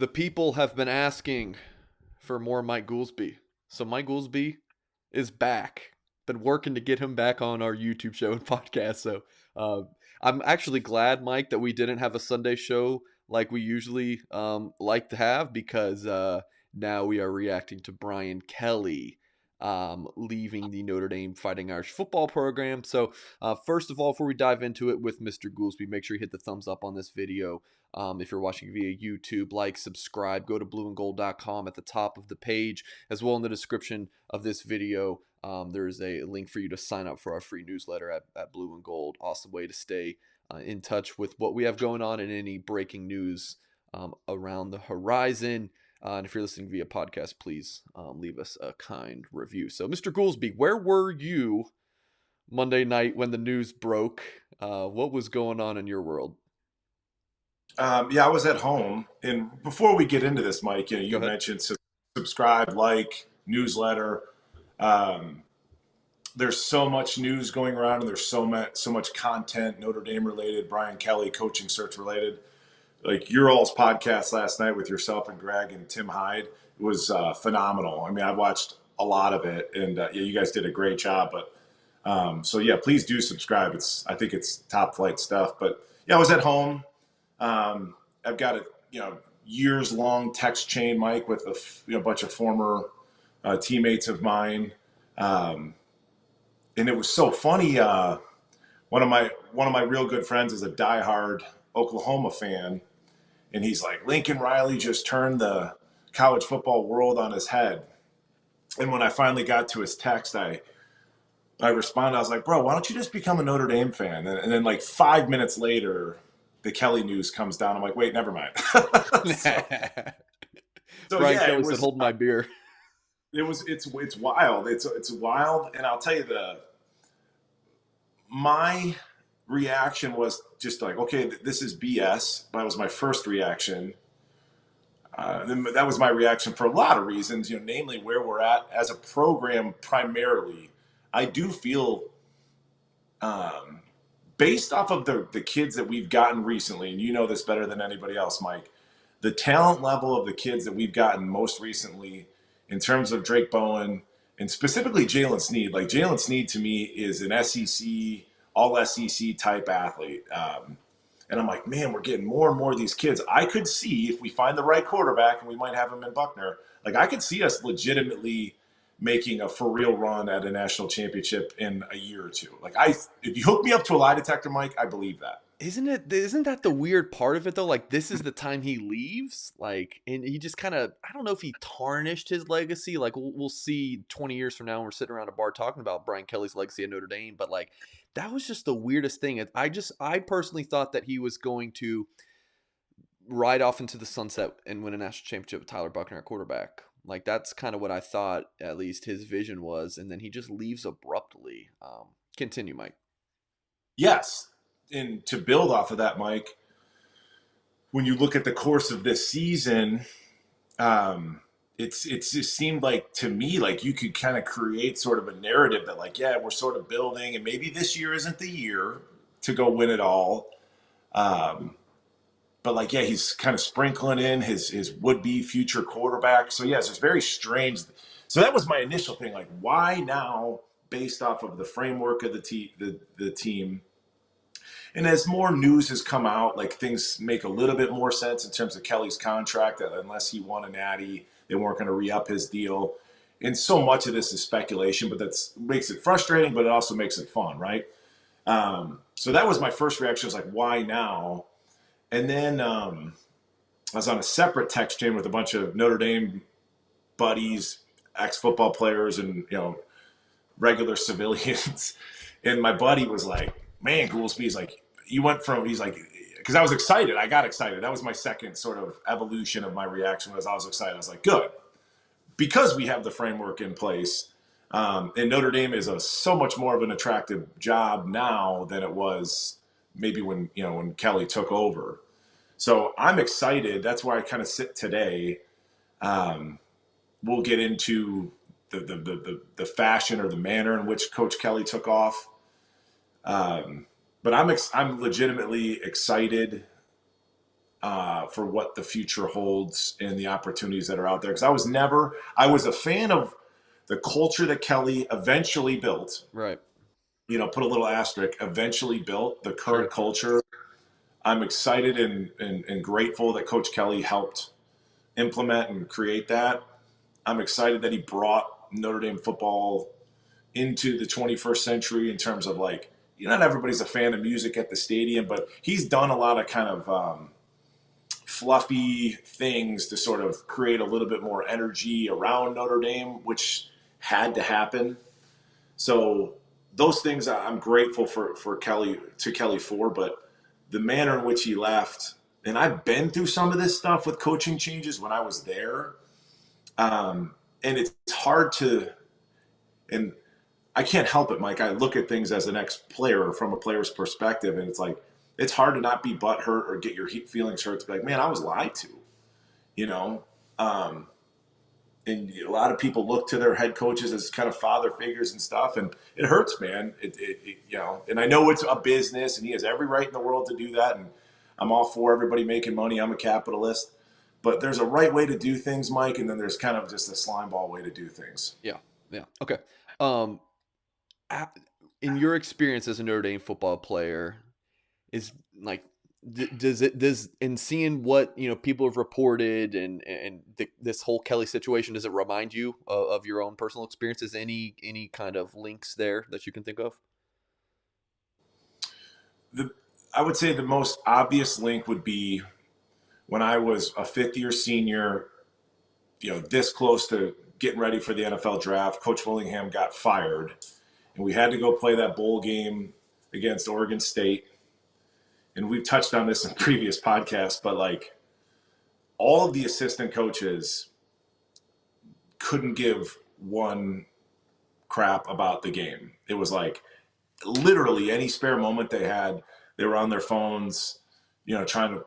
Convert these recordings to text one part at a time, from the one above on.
The people have been asking for more Mike Goolsby. So Mike Goolsby is back. Been working to get him back on our YouTube show and podcast. So uh, I'm actually glad, Mike, that we didn't have a Sunday show like we usually like to have because now we are reacting to Brian Kelly leaving the Notre Dame Fighting Irish football program. So first of all, before we dive into it with Mr. Goolsby, make sure you hit the thumbs up on this video. If you're watching via YouTube, like, subscribe, go to blueandgold.com at the top of the page, as well in the description of this video. There is a link for you to sign up for our free newsletter at Blue and Gold. Awesome way to stay in touch with what we have going on and any breaking news around the horizon. And if you're listening via podcast, please leave us a kind review. So, Mr. Goolsby, where were you Monday night when the news broke? What was going on in your world? Yeah, I was at home. And before we get into this, Mike, Go you ahead. mentioned subscribe, like, newsletter. Um, there's so much news going around, and there's so much content Notre Dame related, Brian Kelly coaching search related. Like your all's podcast last night with yourself and Greg and Tim Hyde was phenomenal. I mean, I watched a lot of it, and yeah, you guys did a great job. But so yeah, please do subscribe. I think it's top flight stuff. But yeah, I was at home. I've got a years long text chain, Mike, with a bunch of former teammates of mine, and it was so funny. One of my real good friends is a diehard Oklahoma fan, and he's like, Lincoln Riley just turned the college football world on his head. And when I finally got to his text, I responded. I was like, bro, why don't you just become a Notre Dame fan? And then like 5 minutes later, the Kelly news comes down. I'm like, wait, never mind. so, so Brian yeah, Kelly said, "Hold my beer." it's wild. It's wild. And I'll tell you, my reaction was just like, okay, this is BS. That was my first reaction. That was my reaction for a lot of reasons, namely where we're at as a program primarily. I do feel, based off of the kids that we've gotten recently, and you know this better than anybody else, Mike, the talent level of the kids that we've gotten most recently in terms of Drake Bowen and specifically Jalen Sneed. Like Jalen Sneed to me is an SEC, all SEC type athlete. And I'm like, man, we're getting more and more of these kids. I could see if we find the right quarterback, and we might have him in Buckner, like I could see us legitimately making a for real run at a national championship in a year or two. Like if you hook me up to a lie detector, Mike, I believe that. Isn't that the weird part of it though? Like this is the time he leaves, like, and he just kind of, I don't know if he tarnished his legacy. Like we'll see 20 years from now when we're sitting around a bar talking about Brian Kelly's legacy at Notre Dame, but like that was just the weirdest thing. I personally thought that he was going to ride off into the sunset and win a national championship with Tyler Buckner at quarterback. Like that's kind of what I thought, at least his vision was, and then he just leaves abruptly. Continue, Mike. Yes. And to build off of that, Mike, when you look at the course of this season, it's just seemed like to me like you could kind of create sort of a narrative that like, yeah, we're sort of building, and maybe this year isn't the year to go win it all. But like, yeah, he's kind of sprinkling in his would be future quarterback. So yes, it's very strange. So that was my initial thing. Like, why now? Based off of the framework of the team. And as more news has come out, like things make a little bit more sense in terms of Kelly's contract, that unless he won a natty, they weren't going to re-up his deal. And so much of this is speculation, but that makes it frustrating, but it also makes it fun, right? So that was my first reaction. Was like, why now? And then I was on a separate text chain with a bunch of Notre Dame buddies, ex-football players, and regular civilians. And my buddy was like, man, Goolsby's like, he's like, because I was excited. I got excited. That was my second sort of evolution of my reaction. Was I was excited. I was like, good, because we have the framework in place. And Notre Dame is so much more of an attractive job now than it was maybe when Kelly took over. So I'm excited. That's where I kind of sit today. We'll get into the fashion or the manner in which Coach Kelly took off. But I'm legitimately excited for what the future holds and the opportunities that are out there. Because I was a fan of the culture that Kelly eventually built. Right. Put a little asterisk, eventually built the current Sure. culture. I'm excited and grateful that Coach Kelly helped implement and create that. I'm excited that he brought Notre Dame football into the 21st century in terms of like, not everybody's a fan of music at the stadium, but he's done a lot of kind of fluffy things to sort of create a little bit more energy around Notre Dame, which had to happen. So those things I'm grateful for Kelly for, but the manner in which he left, and I've been through some of this stuff with coaching changes when I was there, and it's hard to, and I can't help it, Mike. I look at things as an ex-player from a player's perspective, and it's hard to not be butthurt or get your feelings hurt to be like, man, I was lied to, you know. Um, and a lot of people look to their head coaches as kind of father figures and stuff, and it hurts, man. And I know it's a business, and he has every right in the world to do that, and I'm all for everybody making money. I'm a capitalist, but there's a right way to do things, Mike, and then there's kind of just a slimeball way to do things. Yeah. Yeah. Okay. Um, a- in your experience as a Notre Dame football player, is like does in seeing what people have reported and this whole Kelly situation, does it remind you of your own personal experiences? Any kind of links there that you can think of? The I would say the most obvious link would be when I was a fifth year senior, this close to getting ready for the NFL draft. Coach Willingham got fired, and we had to go play that bowl game against Oregon State. And we've touched on this in previous podcasts, but like all of the assistant coaches couldn't give one crap about the game. It was like literally any spare moment they had, they were on their phones, trying to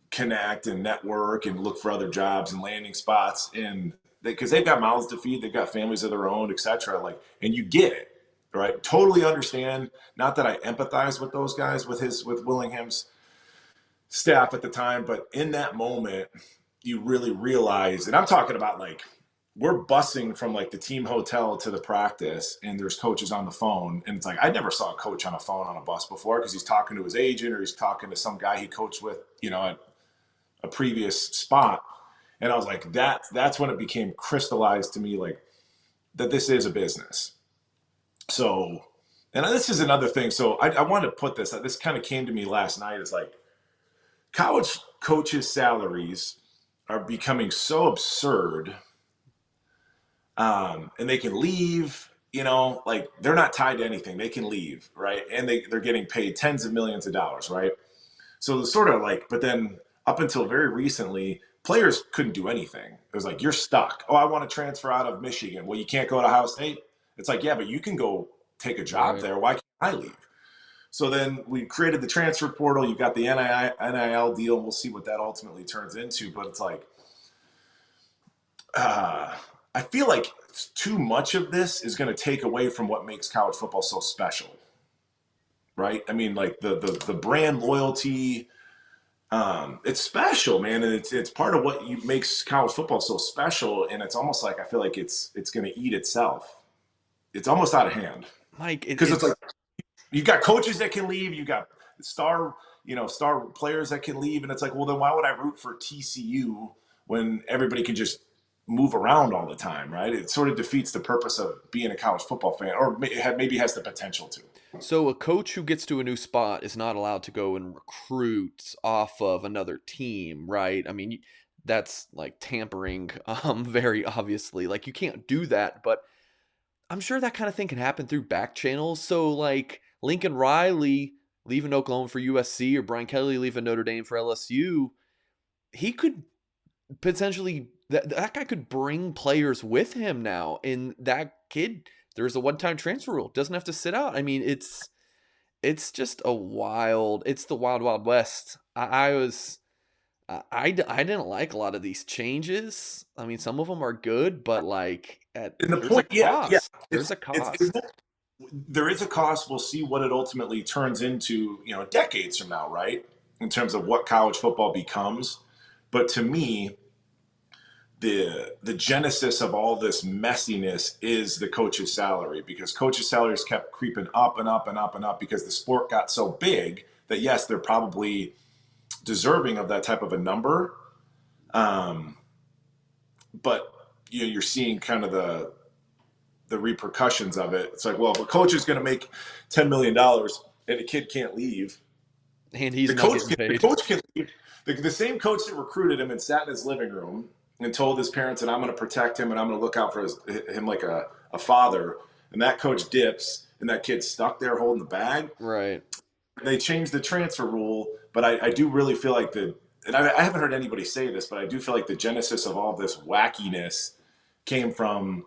connect and network and look for other jobs and landing spots. And because they've got mouths to feed, they've got families of their own, etc. Like, and you get it, right? Totally understand. Not that I empathize with those guys with Willingham's staff at the time, but in that moment, you really realize, and I'm talking about like we're busing from like the team hotel to the practice, and there's coaches on the phone, and it's like I never saw a coach on a phone on a bus before because he's talking to his agent or he's talking to some guy he coached with, at a previous spot. And I was like, that's when it became crystallized to me, like that this is a business. So, and this is another thing. So I wanted to put this. This kind of came to me last night. It's like college coaches' salaries are becoming so absurd, and they can leave. Like they're not tied to anything. They can leave, right? And they're getting paid tens of millions of dollars, right? So it's sort of like, but then up until very recently, players couldn't do anything. It was like, you're stuck. Oh, I want to transfer out of Michigan. Well, you can't go to Ohio State. It's like, yeah, but you can go take a job Right. there. Why can't I leave? So then we created the transfer portal. You've got the NIL deal. We'll see what that ultimately turns into. But it's like, I feel like too much of this is going to take away from what makes college football so special, right? I mean, like the brand loyalty, it's special, man, and it's part of what makes college football so special. And it's almost like I feel like it's going to eat itself. It's almost out of hand Mike, because it's like it's you got coaches that can leave, you got star players that can leave, and it's like, well, then why would I root for TCU when everybody can just move around all the time, right? It sort of defeats the purpose of being a college football fan, or maybe has the potential to. so a coach who gets to a new spot is not allowed to go and recruit off of another team, right? I mean, that's like tampering, very obviously. Like you can't do that, but I'm sure that kind of thing can happen through back channels. So like Lincoln Riley leaving Oklahoma for USC or Brian Kelly leaving Notre Dame for LSU, he could potentially that guy could bring players with him now. And that kid, there's a one-time transfer rule. Doesn't have to sit out. I mean, it's just it's the wild wild west. I didn't like a lot of these changes. I mean, some of them are good, but like And the there's a point, yeah, cost. There's a it's cost. there is a cost. We'll see what it ultimately turns into, decades from now, right? in terms of what college football becomes. But to me, the genesis of all this messiness is the coach's salary, because coaches' salaries kept creeping up and up and up and up because the sport got so big that yes, they're probably deserving of that type of a number. Um, but you're seeing kind of the repercussions of it. It's like, well, if a coach is going to make $10 million and a kid can't leave, And he's the not coach getting can, the paid. coach can leave. The same coach that recruited him and sat in his living room and told his parents that I'm going to protect him and I'm going to look out for him like a father. And that coach dips and that kid's stuck there holding the bag. Right. They changed the transfer rule, but I do really feel like and I haven't heard anybody say this, but I do feel like the genesis of all this wackiness came from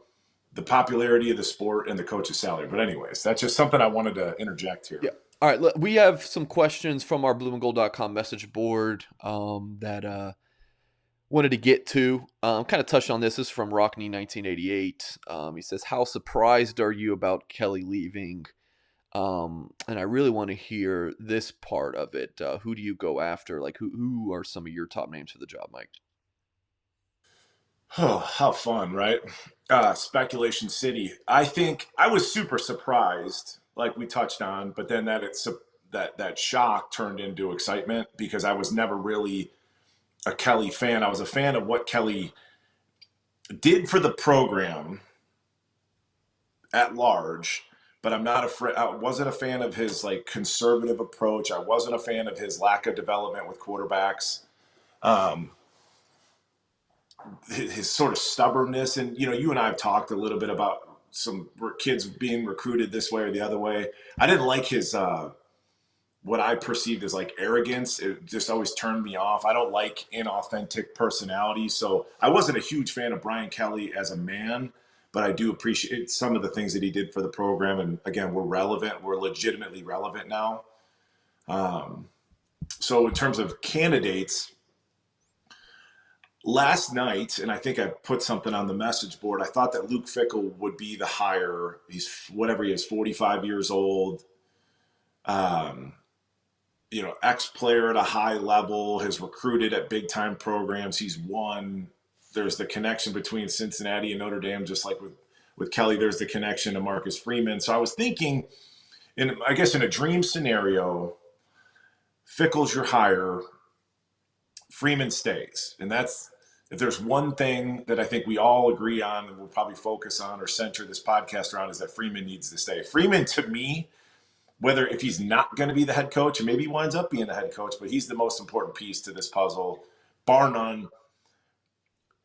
the popularity of the sport and the coach's salary. But anyways, that's just something I wanted to interject here. Yeah. All right. We have some questions from our blueandgold.com message board that wanted to get to. Kind of touched on this. This is from Rockney 1988. He says, how surprised are you about Kelly leaving? And I really want to hear this part of it. Who do you go after? Like, who are some of your top names for the job, Mike? Oh, how fun, right? Speculation City. I think I was super surprised, like we touched on, but then that shock turned into excitement because I was never really a Kelly fan. I was a fan of what Kelly did for the program at large, but I'm not afraid. I wasn't a fan of his like conservative approach. I wasn't a fan of his lack of development with quarterbacks. Um, his sort of stubbornness, and you and I have talked a little bit about some kids being recruited this way or the other way. I didn't like his what I perceived as like arrogance. It just always turned me off. I don't like inauthentic personality, so I wasn't a huge fan of Brian Kelly as a man, but I do appreciate some of the things that he did for the program. And again, we're legitimately relevant now. So in terms of candidates, last night, and I think I put something on the message board, I thought that Luke Fickell would be the hire. He's whatever he is, 45 years old. Um, ex-player at a high level, has recruited at big-time programs. He's won. There's the connection between Cincinnati and Notre Dame, just like with Kelly. There's the connection to Marcus Freeman. So I was thinking, I guess in a dream scenario, Fickell's your hire, Freeman stays. And that's, if there's one thing that I think we all agree on and we'll probably focus on or center this podcast around, is that Freeman needs to stay. Freeman, to me, whether if he's not going to be the head coach, and maybe he winds up being the head coach, but he's the most important piece to this puzzle, bar none.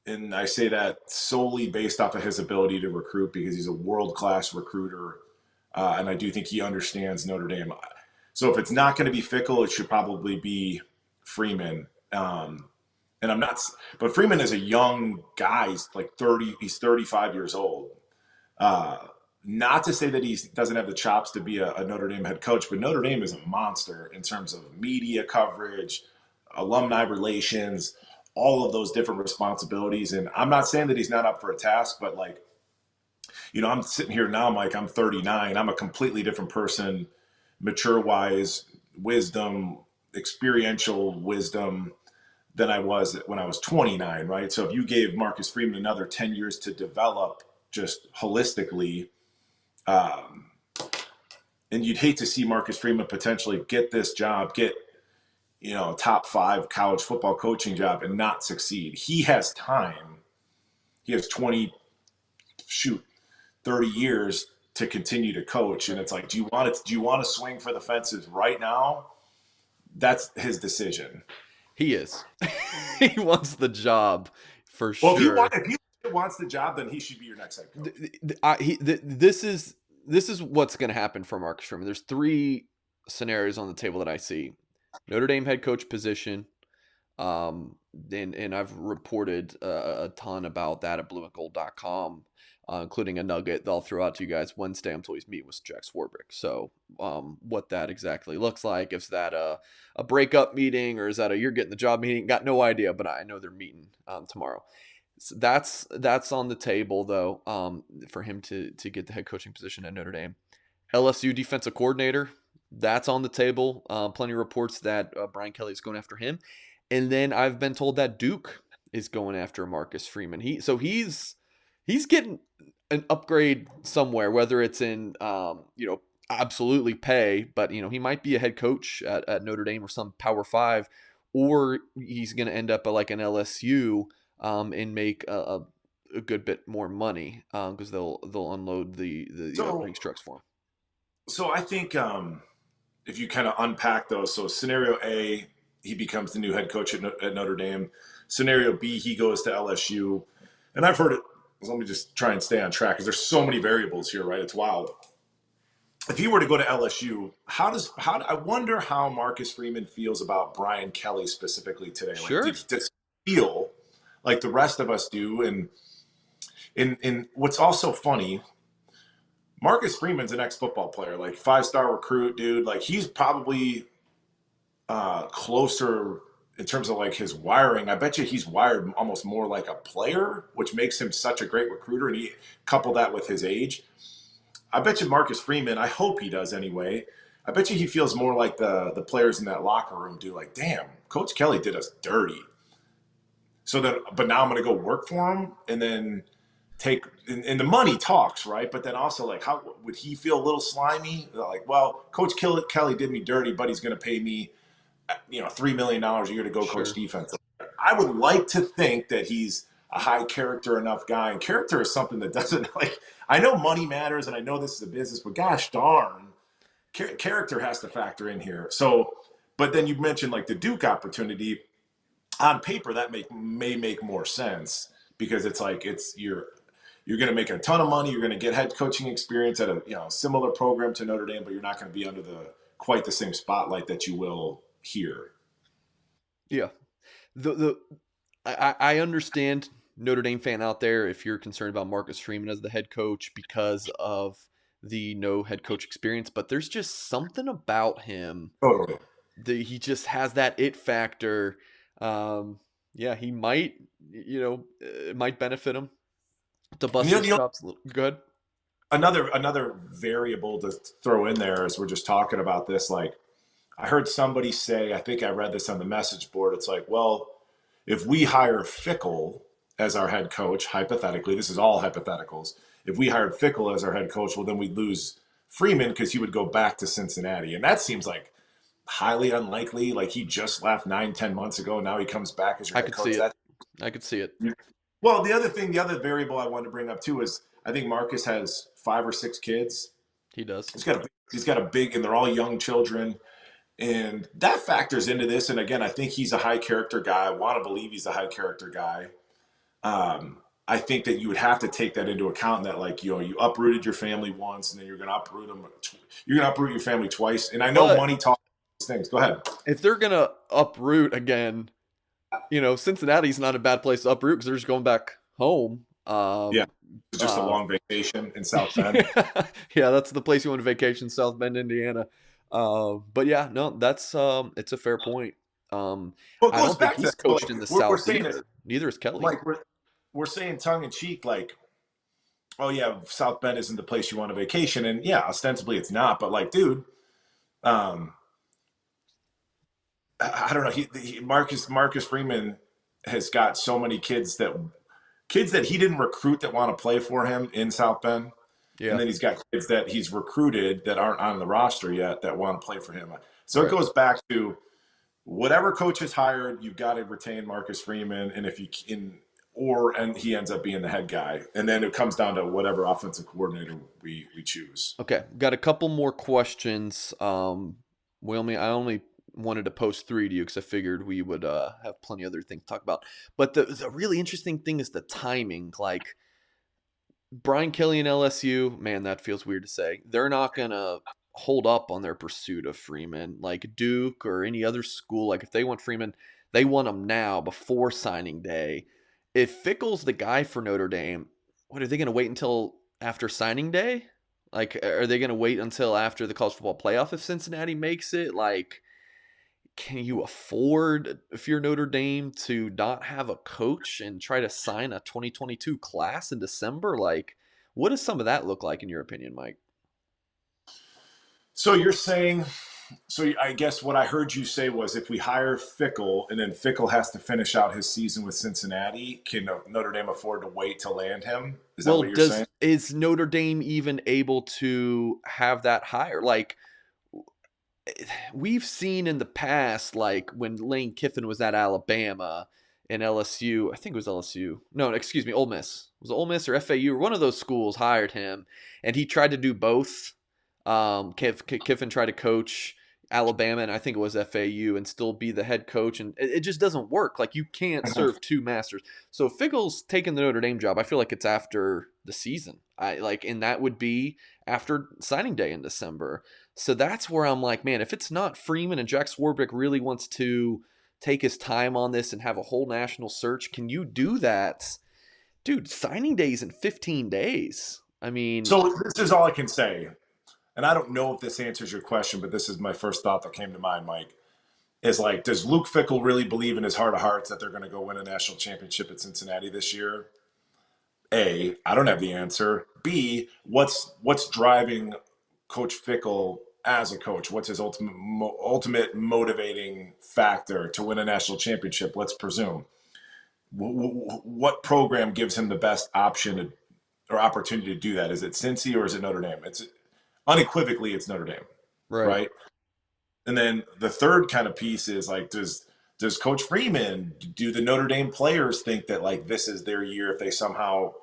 And I say that solely based off of his ability to recruit, because he's a world-class recruiter. And I do think he understands Notre Dame. So if it's not going to be Fickell, it should probably be Freeman. And I'm not, but Freeman is a young guy. He's like 30, he's 35 years old. Not to say that he doesn't have the chops to be a Notre Dame head coach, but Notre Dame is a monster in terms of media coverage, alumni relations, all of those different responsibilities. And I'm not saying that he's not up for a task, but like, I'm sitting here now, Mike, I'm 39. I'm a completely different person, mature wise, wisdom, experiential wisdom, than I was when I was 29, right? So if you gave Marcus Freeman another 10 years to develop just holistically, and you'd hate to see Marcus Freeman potentially get this job, get a top 5 college football coaching job and not succeed. He has time. He has 30 years to continue to coach. And it's like, do you want to swing for the fences right now? That's his decision. He is. He wants the job for Well, sure. if he wants the job, then he should be your next head coach. This is what's going to happen for Marcus Freeman. There's 3 scenarios on the table that I see: Notre Dame head coach position, and I've reported a ton about that at blueandgold.com, including a nugget that I'll throw out to you guys Wednesday. I'm always meeting with Jack Swarbrick. So what that exactly looks like, is that a breakup meeting, or is that a you're getting the job meeting? Got no idea, but I know they're meeting tomorrow. So that's on the table though, for him to get the head coaching position at Notre Dame. LSU defensive coordinator, that's on the table. Plenty of reports that Brian Kelly is going after him. And then I've been told that Duke is going after Marcus Freeman. He's getting an upgrade somewhere, whether it's in absolutely pay, but he might be a head coach at Notre Dame or some Power Five, or he's going to end up at like an LSU and make a good bit more money because they'll unload the So race trucks for him. so I think if you kind of unpack those, so scenario A, he becomes the new head coach at Notre Dame. Scenario B, he goes to LSU. And I've heard it. Let me just try and stay on track because there's so many variables here, right? It's wild. If he were to go to LSU, I wonder how Marcus Freeman feels about Brian Kelly specifically today. Like, Sure. does he feel like the rest of us do? And what's also funny, Marcus Freeman's an ex-football player, like 5-star recruit, dude. Like he's probably closer in terms of like his wiring. I bet you he's wired almost more like a player, which makes him such a great recruiter. And he couple that with his age. I bet you Marcus Freeman, I hope he does anyway. I bet you he feels more like the players in that locker room do. Like, damn, Coach Kelly did us dirty. So then, but now I'm going to go work for him and then take, and the money talks, right? But then also, like, how would he feel a little slimy? Like, well, Coach Kelly did me dirty, but he's going to pay me, $3 million a year to go coach Sure. defense. I would like to think that he's a high character enough guy. And character is something that doesn't like, I know money matters and I know this is a business, but gosh darn, character has to factor in here. So, but then you mentioned like the Duke opportunity. On paper, that may make more sense because it's like you're going to make a ton of money. You're going to get head coaching experience at a similar program to Notre Dame, but you're not going to be under quite the same spotlight that you will here. Yeah. I understand Notre Dame fan out there if you're concerned about Marcus Freeman as the head coach because of the no head coach experience, but there's just something about him Totally. that he just has that it factor. Yeah, he might, it might benefit him to And bust his chops a little. Good. another variable to throw in there as we're just talking about this, like I heard somebody say, I think I read this on the message board. It's like, well, if we hire Fickle as our head coach, hypothetically, this is all hypotheticals. If we hired Fickle as our head coach, well, then we'd lose Freeman because he would go back to Cincinnati. And that seems like highly unlikely. Like he just left 9-10 months ago. And now he comes back as your I head could see coach. it. I could see it. Well, the other variable I wanted to bring up too is I think Marcus has 5 or 6 kids. He does. He's got a big, and they're all young children. And that factors into this. And again, I think he's a high character guy. I want to believe he's a high character guy. I think that you would have to take that into account that like, you uprooted your family once and then you're going to uproot them. You're going to uproot your family twice. And I know But money talks these things. Go ahead. if they're going to uproot again, Cincinnati's not a bad place to uproot because they're just going back home. Yeah. It's just a long vacation in South Bend. Yeah, that's the place you want to vacation, South Bend, Indiana. But yeah, no, that's it's a fair point. Well, it I goes don't think back to he's that. So, coached like, in the we're South saying either. it, Neither is Kelly. like we're saying tongue in cheek, like, oh yeah, South Bend isn't the place you want a vacation. And yeah, ostensibly it's not, but like, dude, um, I don't know. Marcus Freeman has got so many kids that he didn't recruit that want to play for him in South Bend. And Yeah, then he's got kids that he's recruited that aren't on the roster yet that want to play for him. So right. it goes back to whatever coach is hired, you've got to retain Marcus Freeman. And if you and he ends up being the head guy. And then it comes down to whatever offensive coordinator we choose. Okay, got a couple more questions. I only wanted to post 3 to you because I figured we would have plenty of other things to talk about. But the really interesting thing is the timing. Like Brian Kelly and LSU, man, that feels weird to say. They're not gonna hold up on their pursuit of Freeman, like Duke or any other school. Like if they want Freeman, they want him now before signing day. If Fickle's the guy for Notre Dame, what are they gonna wait until after signing day? Like, are they gonna wait until after the college football playoff if Cincinnati makes it? Like, can you afford, if you're Notre Dame, to not have a coach and try to sign a 2022 class in December? Like, what does some of that look like in your opinion, Mike? So you're saying, so I guess what I heard you say was if we hire Fickle and then Fickle has to finish out his season with Cincinnati, can Notre Dame afford to wait to land him? Is that Well, what you're saying? does is Notre Dame even able to have that hire? Like we've seen in the past, like when Lane Kiffin was at Alabama and LSU, I think it was LSU. No, excuse me, Ole Miss. Was it Ole Miss or FAU or one of those schools hired him, and he tried to do both. Kiffin tried to coach Alabama, and I think it was FAU, and still be the head coach, and it just doesn't work. Like you can't serve two masters. So Fickle's taking the Notre Dame job. I feel like it's after the season. And that would be after signing day in December. So that's where I'm like, man, if it's not Freeman and Jack Swarbrick really wants to take his time on this and have a whole national search, can you do that? Dude, signing days in 15 days. I mean, So this is all I can say. And I don't know if this answers your question, but this is my first thought that came to mind, Mike. Is like, does Luke Fickle really believe in his heart of hearts that they're going to go win a national championship at Cincinnati this year? A, I don't have the answer. B, what's driving Coach Fickle as a coach? What's his ultimate motivating factor to win a national championship? Let's presume. What program gives him the best option or opportunity to do that? Is it Cincy or is it Notre Dame? It's unequivocally it's Notre Dame, right. right? And then the third kind of piece is like, does Coach Freeman, do the Notre Dame players think that like this is their year if they somehow,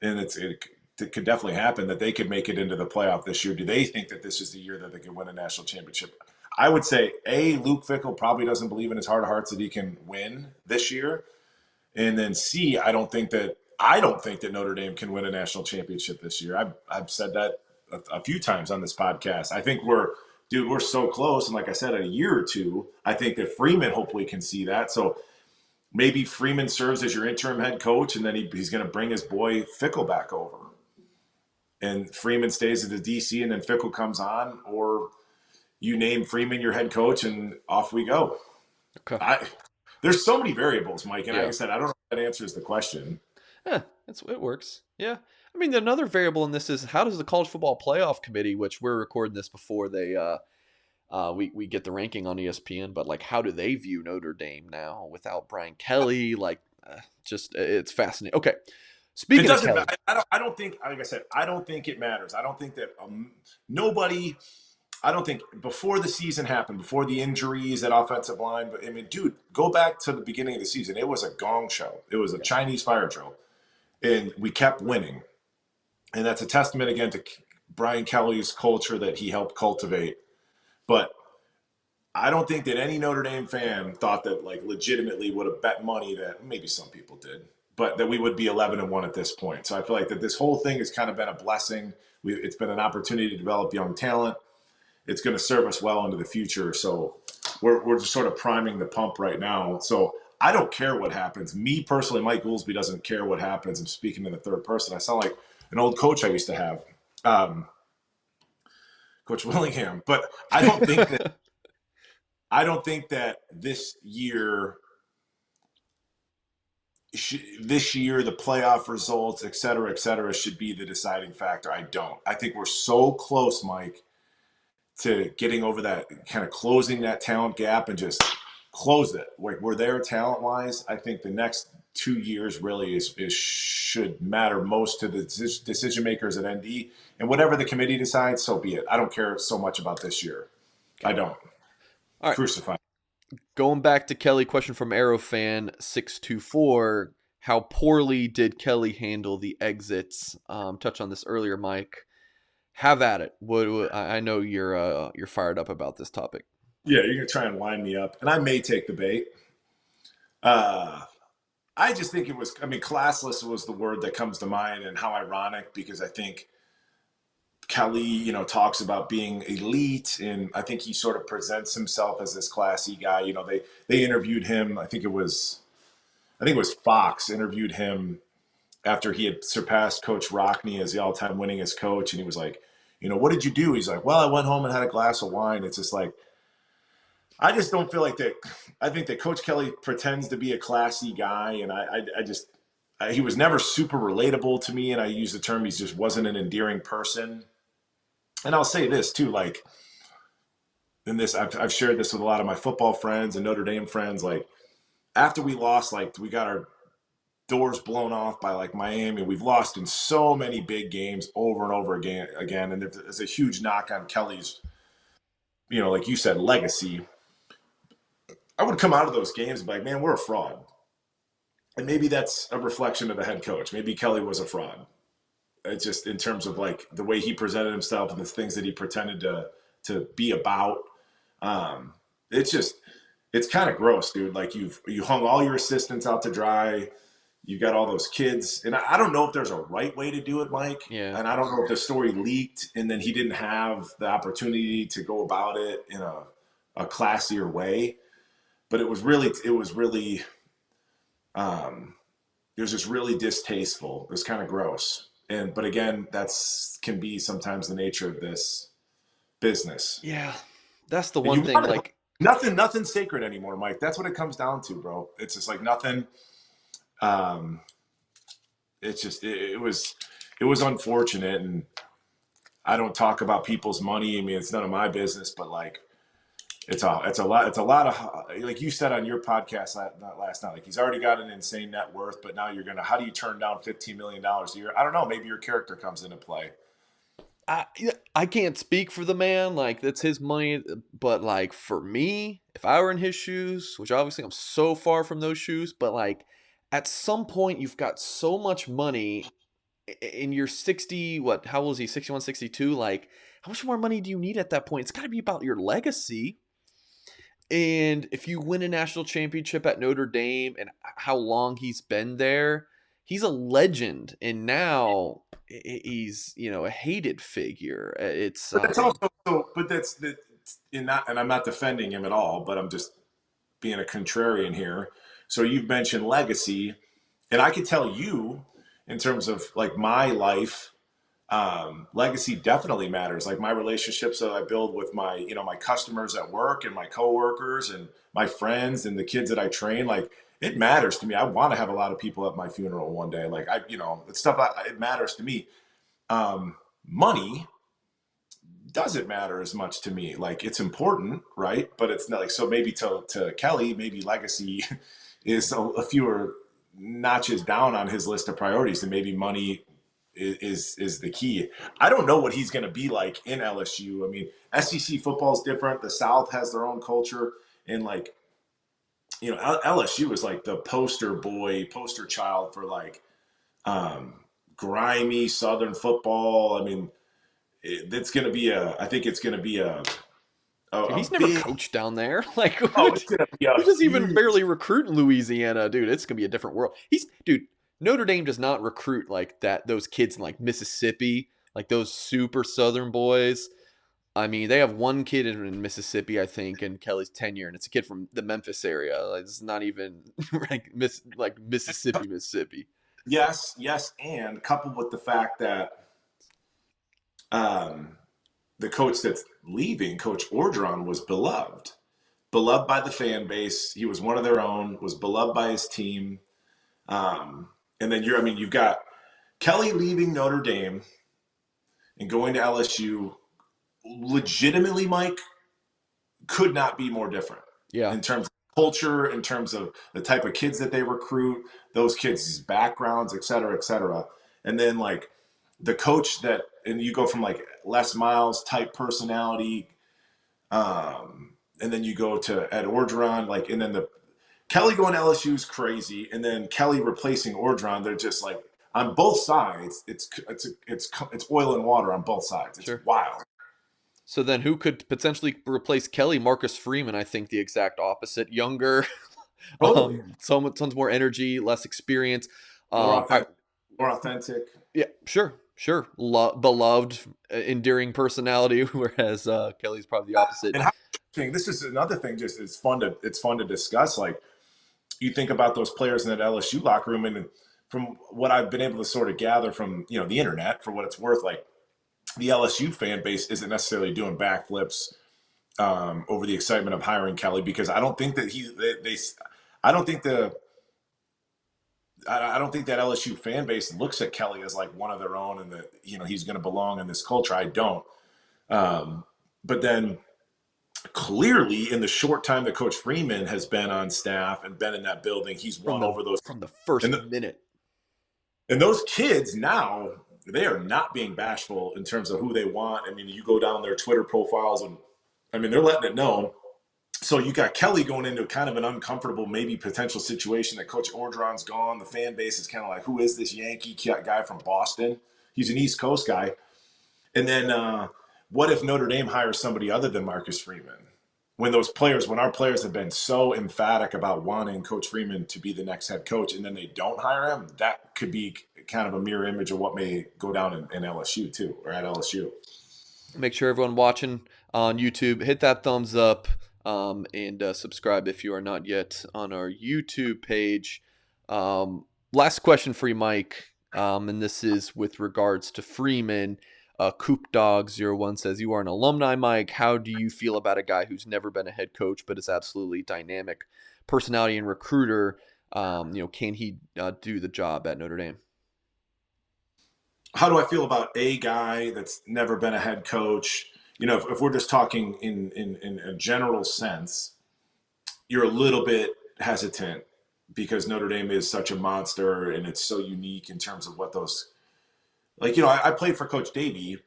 and it could definitely happen that they could make it into the playoff this year? Do they think that this is the year that they could win a national championship? I would say A, Luke Fickle probably doesn't believe in his heart of hearts that he can win this year, and then C, I don't think that Notre Dame can win a national championship this year. I've said that a few times on this podcast. I think we're so close, and like I said, in a year or two, I think that Freeman hopefully can see that. So maybe Freeman serves as your interim head coach, and then he's going to bring his boy Fickle back over, and Freeman stays at the DC, and then Fickle comes on, or you name Freeman your head coach, and off we go. Okay. I There's so many variables, Mike, and like I Yeah. said, I don't know if that answers the question. Yeah, it works. Yeah. I mean, another variable in this is how does the college football playoff committee, which we're recording this before we get the ranking on ESPN, but like how do they view Notre Dame now without Brian Kelly? Like, just it's fascinating. Okay, It speaking of doesn't Kelly, matter. I don't think, like I said, I don't think it matters. I don't think that nobody, I don't think before the season happened, before the injuries at offensive line, but I mean, dude, go back to the beginning of the season. It was a gong show. It was a yeah, Chinese fire drill, and we kept winning. And that's a testament again to Brian Kelly's culture that he helped cultivate. But I don't think that any Notre Dame fan thought that like legitimately would have bet money that maybe some people did, but that we would be 11-1 at this point. So I feel like that this whole thing has kind of been a blessing. It's been an opportunity to develop young talent. It's going to serve us well into the future. So we're just sort of priming the pump right now. So I don't care what happens. Me personally, Mike Goolsby doesn't care what happens. I'm speaking in the third person. I sound like an old coach I used to have, Coach Willingham. But I don't think that this year the playoff results, et cetera, should be the deciding factor. I don't. I think we're so close, Mike, to getting over that, kind of closing that talent gap and just close it. Like we're there talent wise. I think the next 2 years really is should matter most to the decision makers at ND, and whatever the committee decides, so be it. I don't care so much about this year. I okay. don't. All right. Crucify. Going back to Kelly, question from Arrowfan624. How poorly did Kelly handle the exits? Touch on this earlier, Mike. Have at it. I know you're fired up about this topic. Yeah, you're gonna try and line me up, and I may take the bait. Uh, I just think it was. I mean, classless was the word that comes to mind, and how ironic because I think Kelly, talks about being elite, and I think he sort of presents himself as this classy guy. They interviewed him. I think it was Fox interviewed him after he had surpassed Coach Rockney as the all-time winningest coach, and he was like, what did you do? He's like, well, I went home and had a glass of wine. It's just like, I just don't feel like that. I think that Coach Kelly pretends to be a classy guy, and I just he was never super relatable to me, and I use the term he just wasn't an endearing person. And I'll say this too, like and this I've shared this with a lot of my football friends and Notre Dame friends. Like after we lost, like we got our doors blown off by like Miami. We've lost in so many big games over and over again, and there's a huge knock on Kelly's, like you said, legacy. I would come out of those games and be like, man, we're a fraud. And maybe that's a reflection of the head coach. Maybe Kelly was a fraud. It's just in terms of like the way he presented himself and the things that he pretended to be about. Um, it's just it's kind of gross, dude. Like you hung all your assistants out to dry. You got all those kids, and I don't know if there's a right way to do it, Mike. Yeah. And I don't know if the story leaked, and then he didn't have the opportunity to go about it in a classier way. But um, it was just really distasteful. It was kind of gross. But again, that's can be sometimes the nature of this business. Yeah. That's the And one thing. Like, nothing's sacred anymore, Mike. That's what it comes down to, bro. It's just like nothing. Um, it's just it was unfortunate, and I don't talk about people's money. I mean, it's none of my business, but like it's a lot of, like you said on your podcast not last night, like he's already got an insane net worth, but now how do you turn down $15 million a year? I don't know, maybe your character comes into play. I I can't speak for the man. Like, that's his money. But like for me, if I were in his shoes, which obviously I'm so far from those shoes, but like at some point you've got so much money in your 60, what, how old is he? 61, 62. Like, how much more money do you need at that point? It's got to be about your legacy. And if you win a national championship at Notre Dame and how long he's been there, he's a legend. And now he's, a hated figure. It's But that's also but that's that in not and I'm not defending him at all, but I'm just being a contrarian here. So you've mentioned legacy, and I could tell you in terms of like my life, legacy definitely matters. Like my relationships that I build with my customers at work and my coworkers and my friends and the kids that I train, like it matters to me. I want to have a lot of people at my funeral one day. Like it's stuff. It matters to me. Money doesn't matter as much to me. Like it's important, right? But it's not like, so maybe to Kelly, maybe legacy is a fewer notches down on his list of priorities, and maybe money is the key. I don't know what he's going to be like in LSU. I mean, SEC football is different. The South has their own culture, and like LSU is like the poster child for like um, grimy Southern football. I mean, it's going to be I think it's going to be dude, a he's never big. coached down there. Like, Oh, it's going to be a who does even huge. barely recruit in Louisiana, dude? It's gonna be a different world. Dude. Notre Dame does not recruit like that. Those kids in like Mississippi, like those super Southern boys. I mean, they have one kid in Mississippi, I think, in Kelly's tenure, and it's a kid from the Memphis area. Like, it's not even like Mississippi, Mississippi. Yes, yes, and coupled with the fact that um, the coach that's leaving, Coach Orgeron, was beloved by the fan base. He was one of their own, was beloved by his team. And then you've got Kelly leaving Notre Dame and going to LSU. Legitimately, Mike, could not be more different Yeah, in terms of culture, in terms of the type of kids that they recruit, those kids' backgrounds, et cetera, et cetera. And then like the coach and you go from like Les Miles type personality, and then you go to Ed Orgeron, like, and then the Kelly going to LSU is crazy, and then Kelly replacing Orgeron, they're just like on both sides. It's oil and water on both sides. It's sure. wild. So then, who could potentially replace Kelly? Marcus Freeman, I think the exact opposite. Younger, Totally tons more energy, less experience. more All right, authentic. More authentic. yeah, sure. Beloved, endearing personality, whereas Kelly's probably the opposite. And how interesting. This is another thing. Just it's fun to discuss. Like you think about those players in that LSU locker room, and from what I've been able to sort of gather from the internet, for what it's worth, like the LSU fan base isn't necessarily doing backflips over the excitement of hiring Kelly, because I don't think that I don't think I don't think that LSU fan base looks at Kelly as like one of their own, and that he's going to belong in this culture. I don't. But then clearly, in the short time that Coach Freeman has been on staff and been in that building, he's from won the over those. from the first And, minute. and those kids now, they are not being bashful in terms of who they want. I mean, you go down their Twitter profiles, and I mean, they're letting it know. So you got Kelly going into kind of an uncomfortable, maybe potential situation that Coach Orgeron's gone. The fan base is kind of like, who is this Yankee guy from Boston? He's an East Coast guy. And then what if Notre Dame hires somebody other than Marcus Freeman? When our players have been so emphatic about wanting Coach Freeman to be the next head coach, and then they don't hire him, that could be kind of a mirror image of what may go down in LSU too, or at LSU. Make sure everyone watching on YouTube hit that thumbs up, and subscribe if you are not yet on our YouTube page. Last question for you, Mike, and this is with regards to Freeman. Coop Dog 01 says, you are an alumni, Mike. How do you feel about a guy who's never been a head coach but is absolutely dynamic personality and recruiter? Can he do the job at Notre Dame? How do I feel about a guy that's never been a head coach? If we're just talking in a general sense, you're a little bit hesitant because Notre Dame is such a monster and it's so unique in terms of what those like. I played for Coach Davey,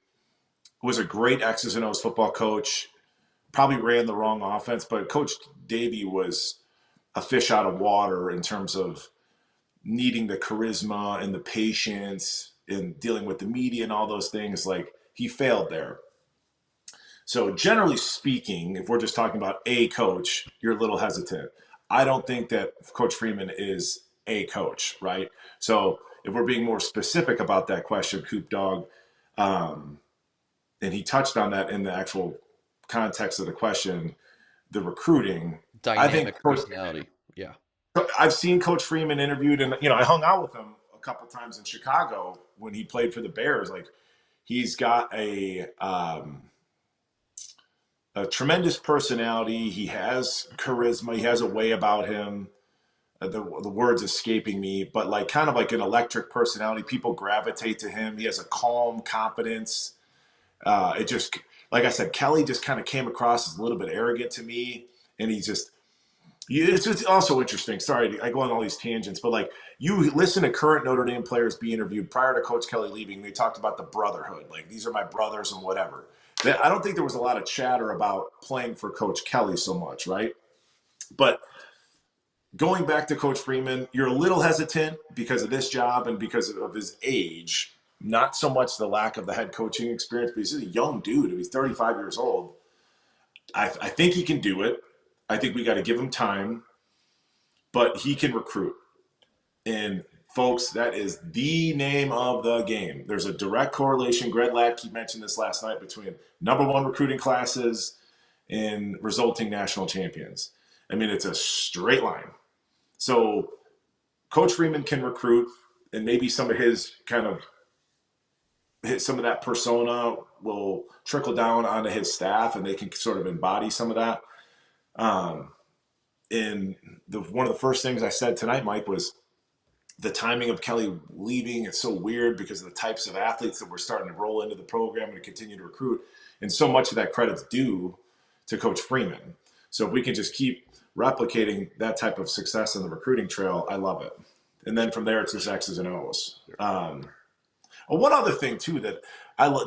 who was a great X's and O's football coach. Probably ran the wrong offense, but Coach Davey was a fish out of water in terms of needing the charisma and the patience and dealing with the media and all those things. Like, he failed there. So generally speaking, if we're just talking about a coach, you're a little hesitant. I don't think that Coach Freeman is a coach, right? So if we're being more specific about that question, Coop Dog, um, and he touched on that in the actual context of the question, the recruiting. I think Dynamic personality. Yeah. I've seen Coach Freeman interviewed, and I hung out with him a couple times in Chicago when he played for the Bears. Like, he's got a tremendous personality. He has charisma. He has a way about him. The words escaping me, but like kind of like an electric personality. People gravitate to him. He has a calm confidence. It just, like I said, Kelly just kind of came across as a little bit arrogant to me, and it's also interesting. Sorry, I go on all these tangents, but like, you listen to current Notre Dame players be interviewed prior to Coach Kelly leaving, they talked about the brotherhood. Like, these are my brothers and whatever. I don't think there was a lot of chatter about playing for Coach Kelly so much, right? But going back to Coach Freeman, you're a little hesitant because of this job and because of his age. Not so much the lack of the head coaching experience, but he's a young dude. He's 35 years old. I think he can do it. I think we got to give him time, but he can recruit. And folks, that is the name of the game. There's a direct correlation. Greg Latke mentioned this last night between number one recruiting classes and resulting national champions. I mean, it's a straight line. So Coach Freeman can recruit, and maybe some of some of that persona will trickle down onto his staff, and they can sort of embody some of that. And one of the first things I said tonight, Mike, was the timing of Kelly leaving. It's so weird because of the types of athletes that we're starting to roll into the program and continue to recruit. And so much of that credit's due to Coach Freeman. So if we can just keep replicating that type of success in the recruiting trail, I love it. And then from there, it's just X's and O's. One other thing, too, that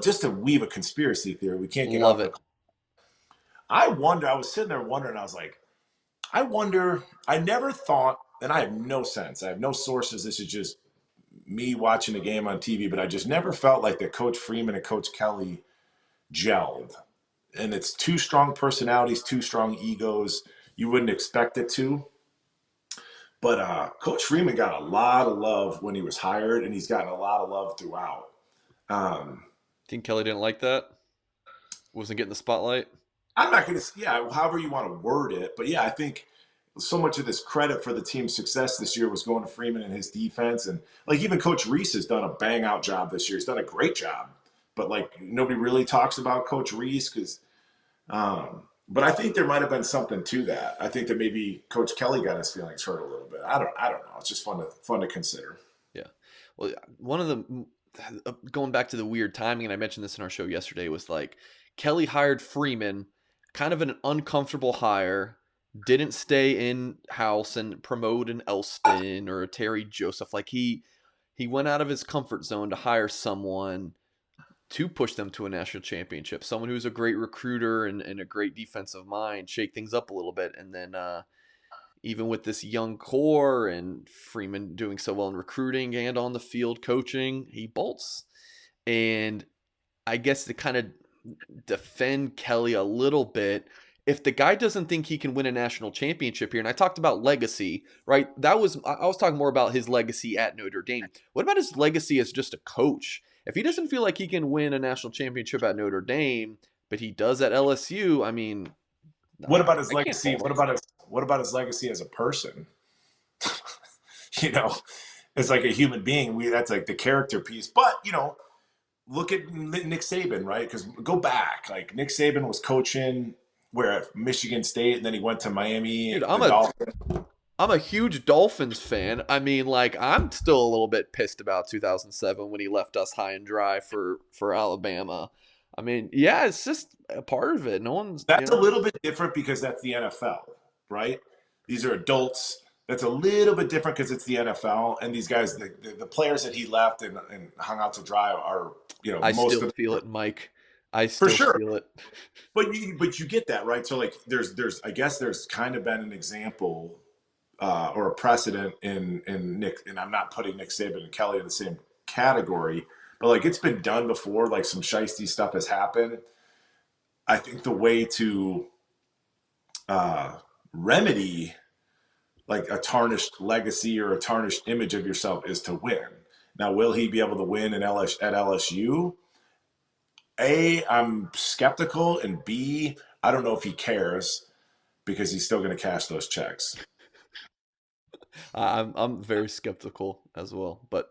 just to weave a conspiracy theory, we can't get Love off it. the. I was sitting there wondering, I was like, I never thought, and I have no sense, I have no sources, this is just me watching the game on TV, but I just never felt like that Coach Freeman and Coach Kelly gelled. And it's two strong personalities, two strong egos. You wouldn't expect it to. But Coach Freeman got a lot of love when he was hired, and he's gotten a lot of love throughout. Um, Think Kelly didn't like that? Wasn't getting the spotlight? I'm not going to, yeah, however you want to word it. But yeah, I think so much of this credit for the team's success this year was going to Freeman and his defense. And like, even Coach Reese has done a bang out job this year. He's done a great job. But like, nobody really talks about Coach Reese but I think there might have been something to that. I think that maybe Coach Kelly got his feelings hurt a little bit. I don't know. It's just fun to consider. Yeah. Well, one of the going back to the weird timing, and I mentioned this in our show yesterday, was like Kelly hired Freeman kind of an uncomfortable hire. Didn't stay in house and promote an Elston or a Terry Joseph. Like he went out of his comfort zone to hire someone to push them to a national championship. Someone who's a great recruiter and a great defensive mind, shake things up a little bit. And then even with this young core and Freeman doing so well in recruiting and on the field coaching, he bolts. And I guess to kind of defend Kelly a little bit, if the guy doesn't think he can win a national championship here, and I talked about legacy, right? I was talking more about his legacy at Notre Dame. What about his legacy as just a coach? If he doesn't feel like he can win a national championship at Notre Dame, but he does at LSU, I mean, What about his I can't legacy? fault him. What about his legacy as a person? you know, as like a human being, that's like the character piece. But look at Nick Saban, right? Because go back, like Nick Saban was coaching where at Michigan State, and then he went to Miami, Dude, the Dolphins. I'm a huge Dolphins fan. I mean, like, I'm still a little bit pissed about 2007 when he left us high and dry for Alabama. I mean, yeah, it's just a part of it. No one's, That's a little bit different because that's the NFL, right? These are adults. That's a little bit different because it's the NFL, and these guys, the players that he left and hung out to dry are, I most still of feel it, Mike. I for still sure. feel it. But you get that, right? So like, there's I guess there's kind of been an example or a precedent in Nick, and I'm not putting Nick Saban and Kelly in the same category, but like it's been done before. Like some shiesty stuff has happened. I think the way to remedy like a tarnished legacy or a tarnished image of yourself is to win. Now, will he be able to win at LSU? A, I'm skeptical, and B, I don't know if he cares because he's still going to cash those checks. I'm very skeptical as well. But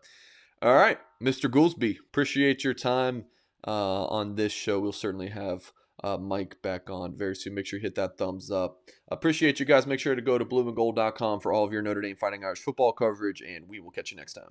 all right, Mr. Goolsby, appreciate your time on this show. We'll certainly have Mike back on very soon. Make sure you hit that thumbs up. Appreciate you guys. Make sure to go to blueandgold.com for all of your Notre Dame Fighting Irish football coverage, and we will catch you next time.